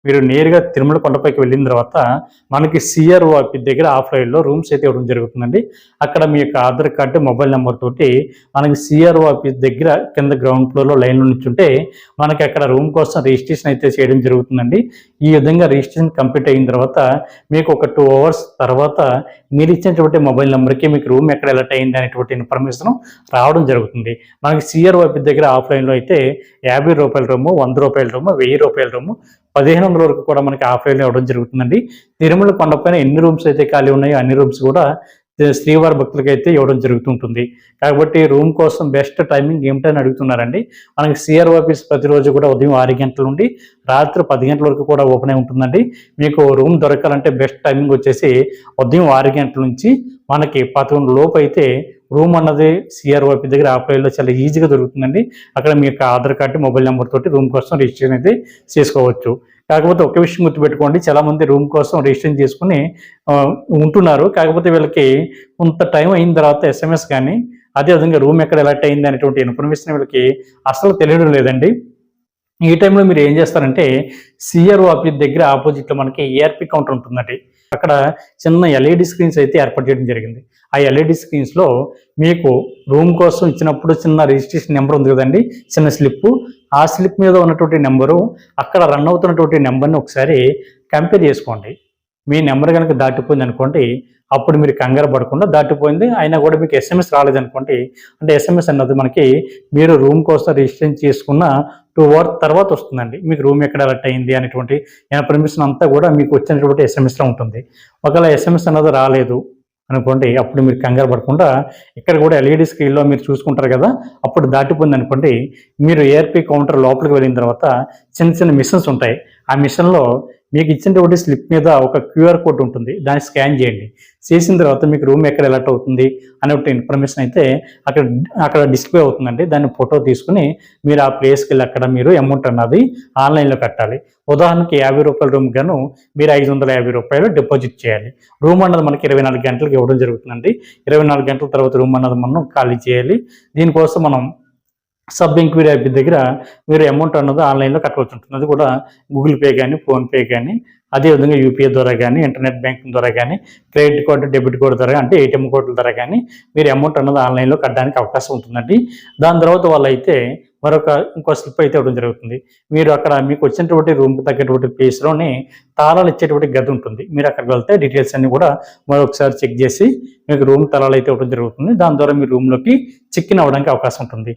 మీరు నేరుగా తిరుమల కొండపైకి వెళ్ళిన తర్వాత మనకి సిఆర్ఓ ఆఫీస్ దగ్గర ఆఫ్లైన్లో రూమ్స్ అయితే ఇవ్వడం జరుగుతుందండి. అక్కడ మీ యొక్క ఆధార్ కార్డు, మొబైల్ నెంబర్ తోటి మనకి సిఆర్ఓ ఆఫీస్ దగ్గర కింద గ్రౌండ్ ఫ్లోర్లో లైన్లో నుంచుంటే మనకి అక్కడ రూమ్ కోసం రిజిస్ట్రేషన్ అయితే చేయడం జరుగుతుందండి. ఈ విధంగా రిజిస్ట్రేషన్ కంప్లీట్ అయిన తర్వాత మీకు ఒక 2 అవర్స్ తర్వాత మీరు ఇచ్చినటువంటి మొబైల్ నెంబర్కి మీకు రూమ్ ఎక్కడ ఎలర్ట్ అయింది అనేటువంటి ఇన్ఫర్మేషన్ రావడం జరుగుతుంది. మనకి సిఆర్ఓ ఆఫీస్ దగ్గర ఆఫ్లైన్లో అయితే ₹50 రూము, ₹100 రూము, ₹1000 రూము, 1500 వరకు కూడా మనకి ఆఫ్లైన్లో ఇవ్వడం జరుగుతుందండి. తిరుమల కొండపైన ఎన్ని రూమ్స్ అయితే ఖాళీ ఉన్నాయో అన్ని రూమ్స్ కూడా శ్రీవారి భక్తులకి అయితే ఇవ్వడం జరుగుతుంటుంది. కాబట్టి రూమ్ కోసం బెస్ట్ టైమింగ్ ఏమిటని అడుగుతున్నారండి. మనకి సిఆర్ఓ ఆఫీస్ ప్రతిరోజు కూడా ఉదయం 6 గంటల నుండి రాత్రి 10 గంటల వరకు కూడా ఓపెన్ అయి ఉంటుందండి. మీకు రూమ్ దొరకాలంటే బెస్ట్ టైమింగ్ వచ్చేసి ఉదయం 6 గంటల నుంచి మనకి 11 లోపు అయితే రూమ్ అన్నది సిఆర్ఓ ఆఫీస్ దగ్గర ఆఫ్లైన్లో చాలా ఈజీగా దొరుకుతుందండి. అక్కడ మీ యొక్క ఆధార్ కార్డు, మొబైల్ నెంబర్ తోటి రూమ్ కోసం రిజిస్ట్రేషన్ అయితే చేసుకోవచ్చు. కాకపోతే ఒక విషయం గుర్తుపెట్టుకోండి, చాలామంది రూమ్ కోసం రిజిస్ట్రేషన్ చేసుకుని ఉంటున్నారు. కాకపోతే వీళ్ళకి కొంత టైం అయిన తర్వాత ఎస్ఎంఎస్ కానీ అదేవిధంగా రూమ్ ఎక్కడ ఎలర్ట్ అయింది అనేటువంటి ఇన్ఫర్మేషన్ వీళ్ళకి అసలు తెలియడం లేదండి. ఈ టైంలో మీరు ఏం చేస్తారంటే సిఆర్ఓ ఆఫీస్ దగ్గర ఆపోజిట్లో మనకి ఏఆర్పి కౌంటర్ ఉంటుందండి. అక్కడ చిన్న ఎల్ఈడి స్క్రీన్స్ అయితే ఏర్పాటు చేయడం జరిగింది. ఆ ఎల్ఈడి స్క్రీన్స్లో మీకు రూమ్ కోసం ఇచ్చినప్పుడు చిన్న రిజిస్ట్రేషన్ నెంబర్ ఉంది కదండి, చిన్న స్లిప్. ఆ స్లిప్ మీద ఉన్నటువంటి నెంబరు అక్కడ రన్ అవుతున్నటువంటి నెంబర్ని ఒకసారి కంపేర్ చేసుకోండి. మీ నెంబర్ కనుక దాటిపోయింది అనుకోండి, అప్పుడు మీరు కంగారు పడకుండా దాటిపోయింది అయినా కూడా మీకు ఎస్ఎంఎస్ రాలేదనుకోండి, అంటే ఎస్ఎంఎస్ అన్నది మనకి మీరు రూమ్ కోసం రిజిస్ట్రేషన్ చేసుకున్న 2 అవర్స్ తర్వాత వస్తుందండి. మీకు రూమ్ ఎక్కడ అలర్ట్ అయింది అనేటువంటి ఇన్ఫర్మేషన్ అంతా కూడా మీకు వచ్చినటువంటి ఎస్ఎంఎస్లో ఉంటుంది. ఒకవేళ ఎస్ఎంఎస్ అన్నది రాలేదు అనుకోండి, అప్పుడు మీరు కంగారు పడకుండా ఇక్కడ కూడా ఎల్ఈడి స్క్రీన్లో మీరు చూసుకుంటారు కదా, అప్పుడు దాటిపోయింది అనుకోండి, మీరు ఏఆర్పి కౌంటర్ లోపలికి వెళ్ళిన తర్వాత చిన్న చిన్న మిషన్స్ ఉంటాయి. ఆ మిషన్లో మీకు ఇచ్చినటువంటి స్లిప్ మీద ఒక క్యూఆర్ కోడ్ ఉంటుంది, దాన్ని స్కాన్ చేయండి. చేసిన తర్వాత మీకు రూమ్ ఎక్కడ ఎలర్ట్ అవుతుంది అనే ఇన్ఫర్మేషన్ అయితే అక్కడ డిస్ప్లే అవుతుందండి. దాన్ని ఫోటో తీసుకుని మీరు ఆ ప్లేస్కి వెళ్ళి అక్కడ మీరు అమౌంట్ అన్నది ఆన్లైన్లో కట్టాలి. ఉదాహరణకి ₹50 రూమ్ గాను మీరు ₹550 డిపాజిట్ చేయాలి. రూమ్ అన్నది మనకి 24 గంటలకు ఇవ్వడం జరుగుతుందండి. 24 గంటల తర్వాత రూమ్ అన్నది మనం ఖాళీ చేయాలి. దీనికోసం మనం సబ్ ఎంక్వైరీ యాప్ దగ్గర మీరు అమౌంట్ అన్నది ఆన్లైన్లో కట్టవలసి ఉంటుంది. అది కూడా గూగుల్ పే కానీ, ఫోన్పే కానీ, అదేవిధంగా యూపీఐ ద్వారా కానీ, ఇంటర్నెట్ బ్యాంకింగ్ ద్వారా కానీ, క్రెడిట్ కార్డు, డెబిట్ కార్డు ద్వారా అంటే ఏటీఎం కార్డుల ద్వారా కానీ మీరు అమౌంట్ అన్నది ఆన్లైన్లో కట్టడానికి అవకాశం ఉంటుందండి. దాని తర్వాత వాళ్ళైతే ఇంకో స్లిప్ అయితే ఇవ్వడం జరుగుతుంది. మీరు అక్కడ మీకు వచ్చినటువంటి రూమ్కి తగ్గటువంటి ప్లేస్లోనే తాళాలు ఇచ్చేటువంటి గది ఉంటుంది. మీరు అక్కడికి వెళ్తే డీటెయిల్స్ అన్ని కూడా మరొకసారి చెక్ చేసి మీకు రూమ్ తాళాలు అయితే ఇవ్వడం జరుగుతుంది. దాని ద్వారా మీ రూమ్లోకి చెక్ ఇన్ అవ్వడానికి అవకాశం ఉంటుంది.